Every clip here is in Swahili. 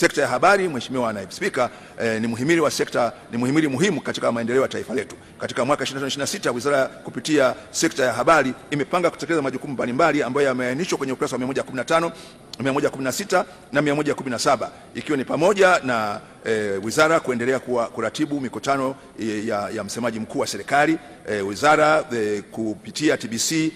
Sekta ya habari, Mheshimiwa Naibu Spika, ni muhimili wa sekta, ni muhimili muhimu katika maendeleo ya taifa letu. Katika mwaka 2025/26 wizara kupitia sekta ya habari imepanga kutekeleza majukumu mbalimbali ambayo yameainishwa kwenye ukurasa wa 115, 116 na 117, ikiwa ni pamoja na wizara kuendelea kuratibu mikutano ya msemaji mkuu wa serikali. Wizara kupitia TBC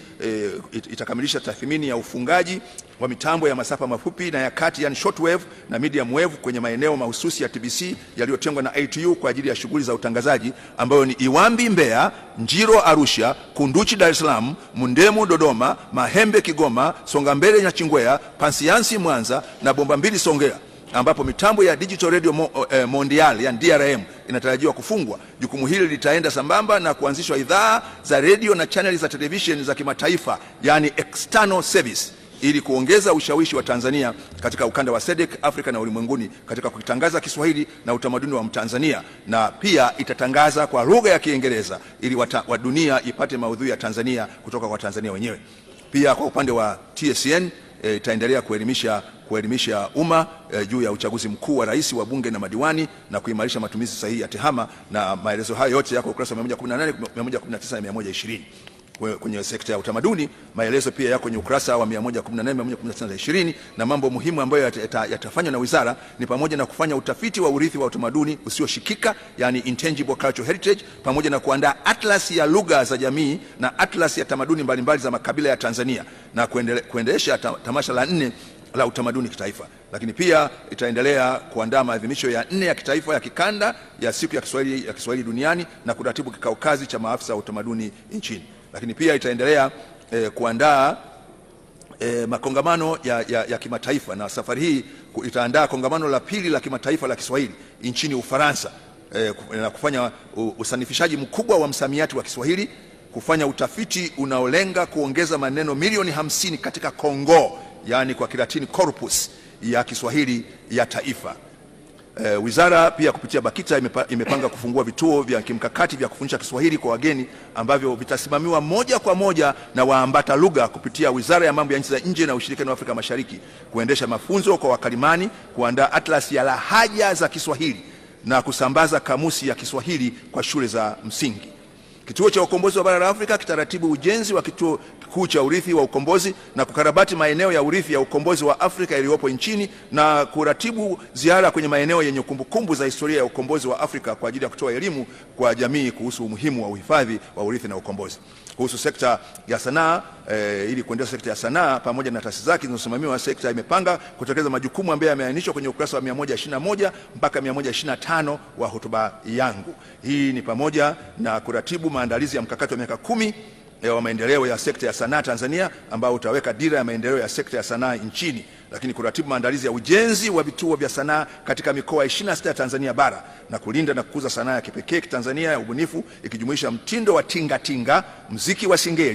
itakamilisha tathmini ya ufungaji wa mitambo ya masafa mafupi na ya kati, yani shortwave na medium wave kwenye maeneo mahususi ya TBC yaliyotengwa na ITU kwa ajili ya shughuli za utangazaji, ambayo ni Iwambi Mbeya, Njiro Arusha, Kunduchi Dar es Salaam, Mundemu Dodoma, Mahembe Kigoma, Songambele Nachingwea, Pansiansi Mwanza na Bomba Mbili Songea, ambapo mitambo ya Digital Radio Mondial yani DRM inatarajiwa kufungwa. Jukumu hili litaenda sambamba na kuanzishwa idhaa za radio na channel za television za kimataifa, yani external service, ili kuongeza ushawishi wa Tanzania katika ukanda wa SADC, Afrika na ulimwenguni katika kutangaza Kiswahili na utamaduni wa Mtanzania, na pia itatangaza kwa lugha ya Kiingereza ili wa dunia ipate maudhui ya Tanzania kutoka kwa Tanzania wenyewe. Pia kwa upande wa TSN itaendelea kuelimisha umma juu ya uchaguzi mkuu wa rais, wa bunge na madiwani na kuimarisha matumizi sahihi ya tehama, na maelezo hayo yote yako ukurasa 118, 119 na 120. Kwenye sekta ya utamaduni maelezo pia yako kwenye ukurasa wa 114, 119 na 20, na mambo muhimu ambayo yatafanywa na wizara ni pamoja na kufanya utafiti wa urithi wa utamaduni usioshikika, yani intangible cultural heritage, pamoja na kuandaa atlas ya lugha za jamii na atlas ya tamaduni mbalimbali za makabila ya Tanzania, na kuendelesha tamasha la 4 la utamaduni kitaifa. Lakini pia itaendelea kuandaa maadhimisho ya 4 ya kitaifa ya kikanda ya siku ya Kiswahili duniani na kuratibu kikao kazi cha maafisa wa utamaduni nchini. Lakini pia itaendelea kuandaa makongamano ya kimataifa, na safari hii itaandaa kongamano la 2 la kimataifa la Kiswahili nchini Ufaransa, na kufanya usanifishaji mkubwa wa msamiati wa Kiswahili, kufanya utafiti unaolenga kuongeza maneno milioni 50 katika Kongo, yani kwa Kilatini corpus ya Kiswahili ya taifa. Wizara pia kupitia BAKITA imepanga kufungua vituo vya kimkakati vya kufundisha Kiswahili kwa wageni ambavyo vitasimamiwa moja kwa moja na waambata lugha kupitia Wizara ya Mambo ya Nchi za Nje na Ushirikiano wa Afrika Mashariki, kuendesha mafunzo kwa wakalimani, kuandaa atlas ya lahaja za Kiswahili na kusambaza kamusi ya Kiswahili kwa shule za msingi. Kituo cha Ukombozi wa Bara la Afrika kitaratibu ujenzi wa kituo kikuu cha urithi wa ukombozi na kukarabati maeneo ya urithi ya ukombozi wa Afrika yaliyopo nchini, na kuratibu ziara kwenye maeneo yenye kumbukumbu za historia ya ukombozi wa Afrika kwa ajili ya kutoa elimu kwa jamii kuhusu umuhimu wa uhifadhi wa urithi na ukombozi. Kuhusu sekta ya sanaa, ili kuendeleza sekta ya sanaa pamoja na taasisi zake zinazosimamiwa, sekta imepanga kutekeleza majukumu ambayo yameainishwa kwenye ukurasa wa 121 mpaka 125 wa hotuba yangu. Hii ni pamoja na kuratibu maandalizi ya mkakati wa miaka 10 wa maendeleo ya sekta ya sanaa Tanzania, ambao utaweka dira ya maendeleo ya sekta ya sanaa nchini, lakini kuratibu maandalizi ya ujenzi wa vituo vya sanaa katika mikoa 26 ya Tanzania bara, na kulinda na kukuza sanaa ya kipekee Tanzania ya ubunifu, ikijumuisha mtindo wa tinga tinga, muziki wa singeli